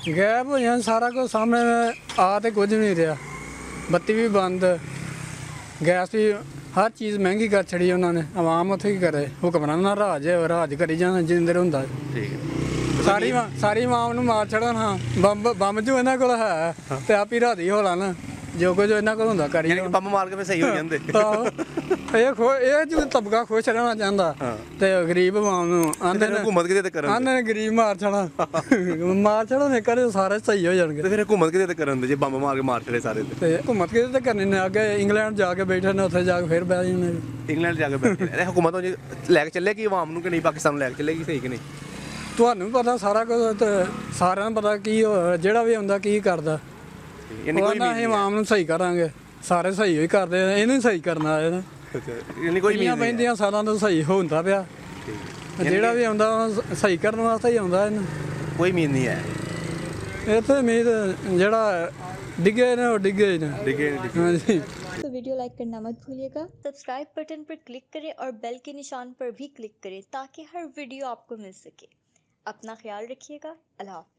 ਗਾਇਬ ਹੋ ਜਾਣ ਸਾਰਾ ਕੁਝ ਸਾਹਮਣੇ ਆ ਤੇ ਕੁਝ ਨਹੀਂ ਰਿਹਾ। ਬੱਤੀ ਵੀ ਬੰਦ, ਗੈਸ ਵੀ, ਹਰ ਚੀਜ਼ ਮਹਿੰਗੀ ਕਰ ਛੜੀ ਉਹਨਾਂ ਨੇ। ਆਵਾਮ ਉੱਥੇ ਕੀ ਕਰੇ, ਹੁਕਮਰਾਨਾਂ ਦਾ ਰਾਜ ਕਰੀ ਜਾਣਾ ਜਿੰਨੇ ਦੇਰ ਹੁੰਦਾ। ਠੀਕ ਹੈ। ਸਾਰੀ ਆਵਾਮ ਨੂੰ ਮਾਰ ਛੜਨ। ਹਾਂ, ਬੰਬ ਜੋ ਇਹਨਾਂ ਕੋਲ ਹੈ ਤੇ ਆਪ ਹੀ ਰਾਦੀ ਹੋ ਲੈਣ, ਜੋ ਕੁਝ ਇਹਨਾਂ ਕੋਲ ਹੁੰਦਾ ਕਰੀ। ਯਾਨੀ ਕਿ ਬੰਬ ਮਾਰ ਕੇ ਫਿਰ ਸਹੀ ਹੋ ਜਾਂਦੇ। ਇਹ ਜੋ ਤਬਕਾ ਖੁਸ਼ ਰਹਿਣਾ ਚਾਹੁੰਦਾ ਤੇ ਗਰੀਬ ਆਵਾਮ ਨੂੰ ਆਂਦੇ ਨੇ ਹੁਕੂਮਤ ਕਿਤੇ ਤੇ ਕਰਨ ਆਂਦੇ ਨੇ ਗਰੀਬ ਮਾਰ ਛੜਾ ਨੇ ਕਰੇ ਸਾਰੇ ਸਹੀ ਹੋ ਜਾਣਗੇ। ਤੇ ਫਿਰ ਹੁਕੂਮਤ ਕਿਤੇ ਤੇ ਕਰਨ ਦੇ ਜੇ ਬੰਬ ਮਾਰ ਕੇ ਮਾਰ ਛੜੇ ਸਾਰੇ ਤੇ ਹੁਕੂਮਤ ਕਿਤੇ ਤੇ ਕਰਨੀ ਨੇ। ਅੱਗੇ ਇੰਗਲੈਂਡ ਜਾ ਕੇ ਬੈਠੇ ਨੇ, ਉੱਥੇ ਜਾ ਕੇ ਫਿਰ ਬਹਿ ਜਾਣੇ। ਇੰਗਲੈਂਡ ਜਾ ਕੇ ਬੈਠੇ ਨੇ। ਹੁਕੂਮਤ ਲੈ ਕੇ ਚੱਲੇਗੀ ਆਵਾਮ ਨੂੰ ਕਿ ਨਹੀਂ, ਪਾਕਿਸਤਾਨ ਨੂੰ ਲੈ ਕੇ ਚੱਲੇਗੀ ਸਹੀ ਕਿ ਨਹੀਂ? ਤੁਹਾਨੂੰ ਪਤਾ ਸਾਰਾ ਕੁਝ ਤੇ ਸਾਰਿਆਂ ਨੂੰ ਪਤਾ ਕੀ ਜਿਹੜਾ ਵੀ ਆਉਂਦਾ ਕੀ ਕਰਦਾ। ਯਾਨੀ ਕੋਈ ਉਹਨਾਂ ਅਸੀਂ ਆਵਾਮ ਨੂੰ ਸਹੀ ਕਰਾਂਗੇ, ਸਾਰੇ ਸਹੀ ਹੋਈ ਕਰਦੇ ਆ, ਇਹਨੂੰ ਸਹੀ ਕਰਨਾ ਇਹਨੇ। ਯਾਨੀ ਕੋਈ ਕਿੰਨੀਆਂ ਪੈਂਦੀਆਂ ਸਾਲਾਂ ਤੋਂ ਸਹੀ ਹੁੰਦਾ ਪਿਆ। ਜਿਹੜਾ ਵੀ ਆਉਂਦਾ ਉਹ ਸਹੀ ਕਰਨ ਵਾਸਤੇ ਹੀ ਆਉਂਦਾ ਇਹਨੂੰ। ਕੋਈ ਉਮੀਦ ਨਹੀਂ ਹੈ ਇੱਥੇ ਉਮੀਦ ਜਿਹੜਾ ਡਿੱਗੇ ਨੇ ਉਹ ਡਿੱਗੇ ਨੇ। ਹਾਂਜੀ। तो वीडियो लाइक करना मत भूलिएगा। सब्सक्राइब बटन पर क्लिक करें और बेल के निशान पर भी क्लिक करें ताकि हर वीडियो आपको मिल सके। अपना ख्याल रखिएगा। अल्लाह हाफ़िज़।